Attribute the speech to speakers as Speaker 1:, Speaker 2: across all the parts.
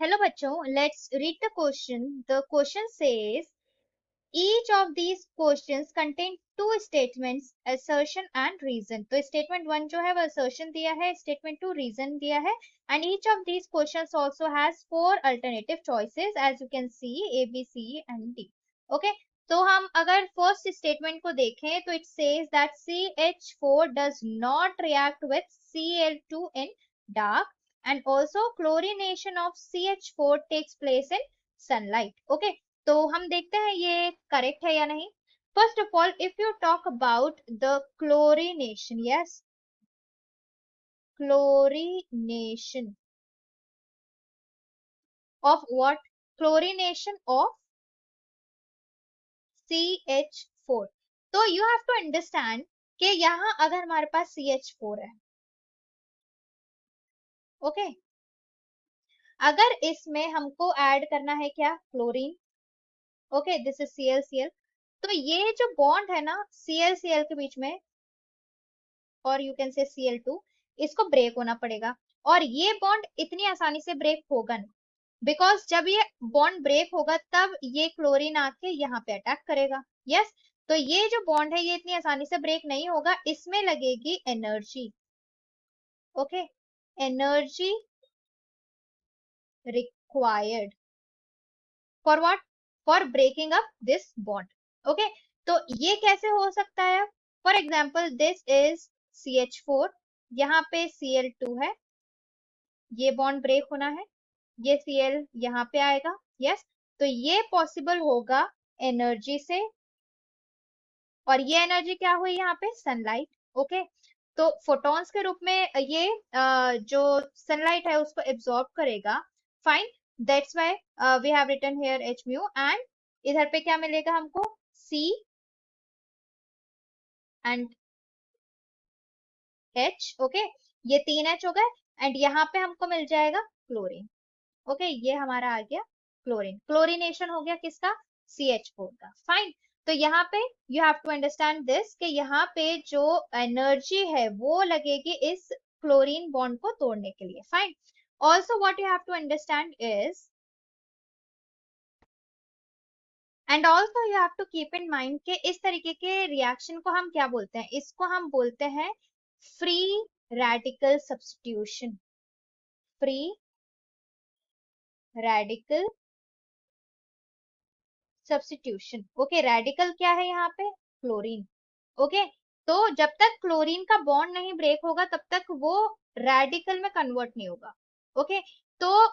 Speaker 1: Hello बच्चों, let's read the question. The question says each of these questions contain two statements, assertion and reason. तो statement one जो है वो assertion दिया है, statement two reason दिया है, and each of these questions also has four alternative choices as you can see A, B, C and D. Okay, तो हम अगर first statement को देखें तो it says that CH4 does not react with Cl2 in dark and also chlorination of CH4 takes place in sunlight. Okay, तो हम देखते हैं ये करेक्ट है या नहीं. First of all if you talk about the chlorination, yes, chlorination of what, chlorination of CH4. तो you have to understand कि यहां अगर हमारे पास CH4 है, ओके okay? अगर इसमें हमको ऐड करना है क्या, chlorine, okay, this is ClCl. तो ये जो बॉन्ड है ना ClCl के बीच में, और यू कैन से Cl2, इसको ब्रेक होना पड़ेगा. और ये बॉन्ड इतनी आसानी से ब्रेक होगा नहीं, बिकॉज जब ये बॉन्ड ब्रेक होगा तब ये क्लोरीन आके यहाँ पे अटैक करेगा. यस, तो ये जो बॉन्ड है ये इतनी आसानी से ब्रेक नहीं होगा, इसमें लगेगी energy. Okay, energy required for what, for breaking up this bond. Okay, तो ये कैसे हो सकता है. For example this is CH4, यहाँ पे Cl2 है, ये बॉन्ड ब्रेक होना है, ये Cl यहाँ पे आएगा. यस, तो ये पॉसिबल होगा एनर्जी से, और ये एनर्जी क्या हुई यहाँ पे, सनलाइट. ओके, तो फोटॉन्स के रूप में ये जो सनलाइट है उसको एब्जॉर्ब करेगा. Fine, that's why we have written here H mu, and इधर पे क्या मिलेगा हमको, C एंड H. ओके, ये तीन H हो गए, एंड यहाँ पे हमको मिल जाएगा क्लोरीन. ओके, ये हमारा आ गया क्लोरीन. क्लोरीनेशन हो गया किसका, CH4 का. फाइन, तो यहाँ पे you have to understand this कि यहाँ पे जो एनर्जी है वो लगेगी इस क्लोरीन बॉन्ड को तोड़ने के लिए. Fine, also what you have to understand is, and also you have to keep in mind कि इस तरीके के रिएक्शन को हम क्या बोलते हैं, इसको हम बोलते हैं free radical substitution. Free radical substitution. Okay, radical क्या है यहाँ पे, क्लोरीन. ओके, तो जब तक क्लोरीन का बॉन्ड नहीं ब्रेक होगा तब तक वो रेडिकल में कन्वर्ट नहीं होगा. ओके, तो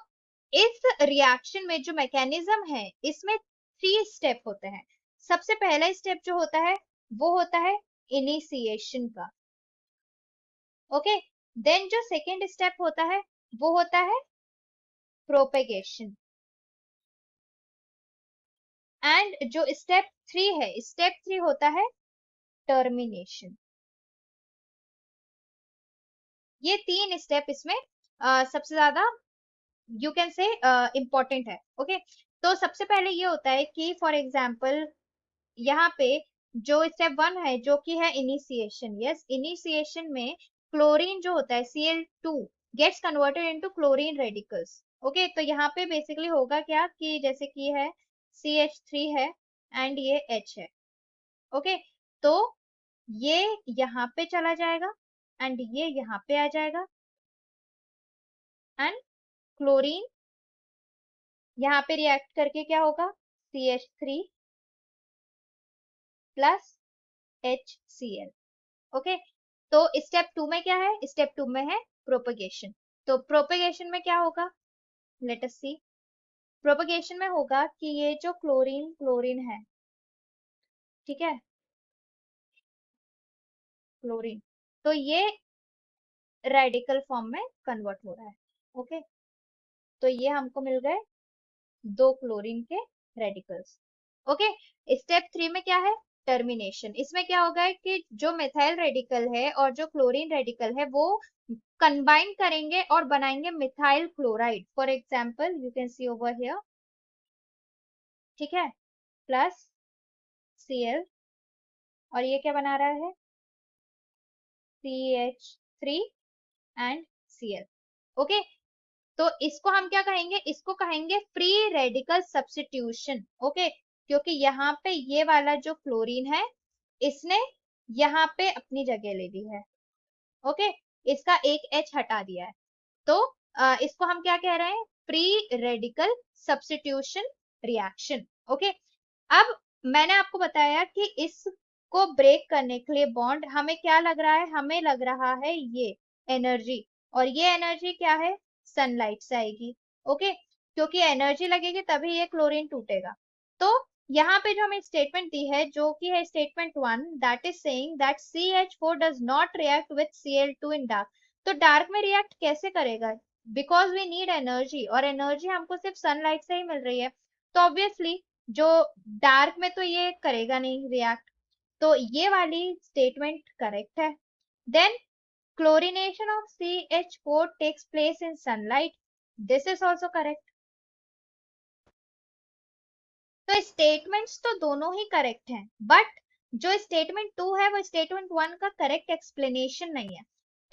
Speaker 1: इस रिएक्शन में जो मैकेनिज्म है इसमें 3 स्टेप होते हैं. सबसे पहला स्टेप जो होता है वो होता है इनिशिएशन का. ओके, देन जो सेकेंड स्टेप होता है वो होता है प्रोपेगेशन, एंड जो स्टेप 3 है, स्टेप 3 होता है टर्मिनेशन. ये 3 स्टेप इसमें सबसे ज्यादा यू कैन से इम्पोर्टेंट है. ओके, तो सबसे पहले ये होता है कि फॉर एग्जाम्पल यहाँ पे जो स्टेप 1 है जो कि है इनिशिएशन. यस, इनिशिएशन में क्लोरीन जो होता है Cl2 gets converted into chlorine radicals. Okay, तो यहाँ पे बेसिकली होगा क्या कि जैसे कि है CH3 है एंड ये H है. ओके, तो ये यहाँ पे चला जाएगा एंड ये यहाँ पे आ जाएगा, एंड क्लोरीन यहाँ पे रिएक्ट करके क्या होगा, CH3 प्लस HCl. ओके, तो स्टेप 2 में क्या है, स्टेप 2 में है प्रोपगेशन. तो प्रोपगेशन में क्या होगा, लेट अस सी. प्रोपगेशन में होगा कि ये जो क्लोरीन क्लोरीन है, ठीक है, क्लोरीन, तो ये रेडिकल फॉर्म में कन्वर्ट हो रहा है. ओके, तो ये हमको मिल गए 2 क्लोरीन के रेडिकल्स. ओके, स्टेप 3 में क्या है, टर्मिनेशन. इसमें क्या होगा कि जो मेथाइल रेडिकल है और जो क्लोरीन रेडिकल है वो कंबाइन करेंगे और बनाएंगे methyl chloride. For example you can see over here, ठीक है, प्लस Cl, और ये क्या बना रहा है, CH3 एंड Cl. ओके, तो इसको हम क्या कहेंगे, इसको कहेंगे फ्री रेडिकल सब्स्टिट्यूशन। ओके, क्योंकि यहाँ पे ये वाला जो क्लोरीन है इसने यहाँ पे अपनी जगह ले ली है। ओके, इसका एक एच हटा दिया है, तो इसको हम क्या कह रहे हैं, free radical substitution reaction. Okay, अब मैंने आपको बताया कि इसको ब्रेक करने के लिए बॉन्ड हमें क्या लग रहा है, हमें लग रहा है ये एनर्जी, और ये एनर्जी क्या है, सनलाइट से आएगी। ओके, क्योंकि एनर्जी लगेगी तभी ये क्लोरीन टूटेगा। तो यहाँ पे जो हमें स्टेटमेंट दी है जो कि है statement 1, that is saying that CH4 does not react with Cl2 in dark. तो डार्क में रिएक्ट कैसे करेगा, बिकॉज वी नीड एनर्जी, और एनर्जी हमको सिर्फ सनलाइट से ही मिल रही है, तो ऑब्वियसली जो डार्क में तो ये करेगा नहीं रिएक्ट, तो ये वाली स्टेटमेंट करेक्ट है। Then chlorination of CH4 takes place in sunlight, this is also correct। तो स्टेटमेंट्स तो दोनों ही करेक्ट हैं, बट जो स्टेटमेंट 2 है वो स्टेटमेंट 1 का करेक्ट एक्सप्लेनेशन नहीं है,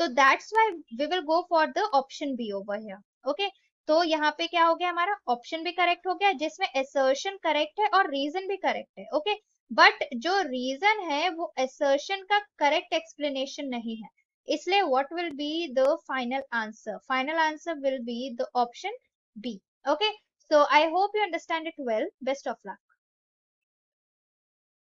Speaker 1: तो that's why we will go for the option B over here. Okay, तो यहाँ पे क्या हो गया, हमारा ऑप्शन भी करेक्ट हो गया जिसमें असर्शन करेक्ट है और रीजन भी करेक्ट है। ओके, बट जो रीजन है वो असर्शन का करेक्ट एक्सप्लेनेशन नहीं है, इसलिए what will be the final answer, final answer will be the option B. Okay, so I hope you understand it well. Best of luck.